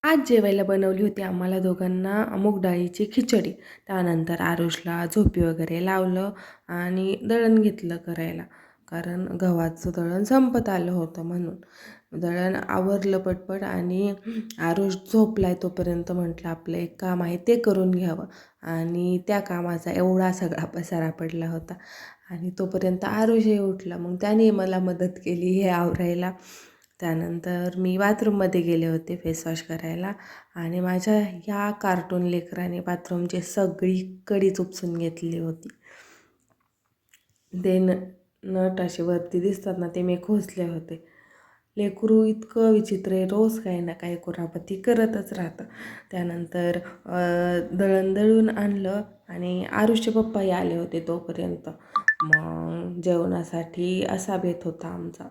आज जेवायला बनवली होती आम्हाला दोघांना मूग डाळीची खिचडी. त्यानंतर आरुषला झोपी वगैरे लावलं आणि दळण घेतलं करायला. कारण गव्हाचं दळण संपत आलं होतं म्हणून. दळण आवरलं पटपट आणि आरुष झोपलाय तोपर्यंत म्हटलं आपलं एक काम आहे ते करून घ्यावं. आणि त्या कामाचा एवढा सगळा पसारा पडला होता. आणि तोपर्यंत आरुषही उठला. मग त्याने मला मदत केली हे आवरायला. त्यानंतर मी बाथरूममध्ये गेले होते फेसवॉश करायला आणि माझ्या ह्या कार्टून लेकराने बाथरूमची सगळी कडी उपसून घेतली होती. ते नट असे वरती दिसतात ना, ते मी खोचले होते. लेकरू इतकं विचित्र आहे, रोज काही ना काही कुरापती करतच राहतं. त्यानंतर दळण दळून आणलं आणि आरुषचे पप्पाही आले होते तोपर्यंत. मग जेवणासाठी असा बेत होता आमचा.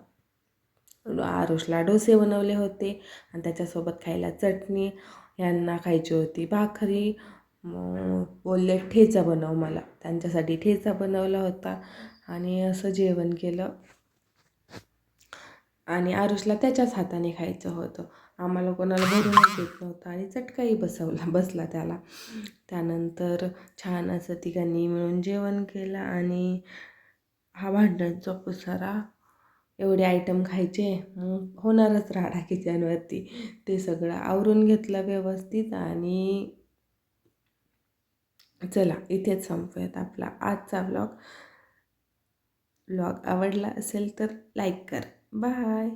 आरुषला डोसे बनवले होते आणि त्याच्यासोबत खायला चटणी, यांना खायची होती भाकरी. मग बोलले ठेचा बनव मला, त्यांच्यासाठी ठेचा बनवला होता आणि असं जेवण केलं. आणि आरुषला त्याच्याच हाताने खायचं होतं, आम्हाला कोणाला भरूनच देत नव्हतं आणि चटकाही बसला त्याला. त्यानंतर छान असं तिघांनी मिळून जेवण केलं आणि हा भांड्यांचा पसारा, एवढे आयटम खायचे मग होणारच राडा किचनवरती. ते सगळं आवरून घेतलं व्यवस्थित आणि चला इथेच संपूयात आपला आजचा व्लॉग. आवडला असेल तर लाईक कर. बाय.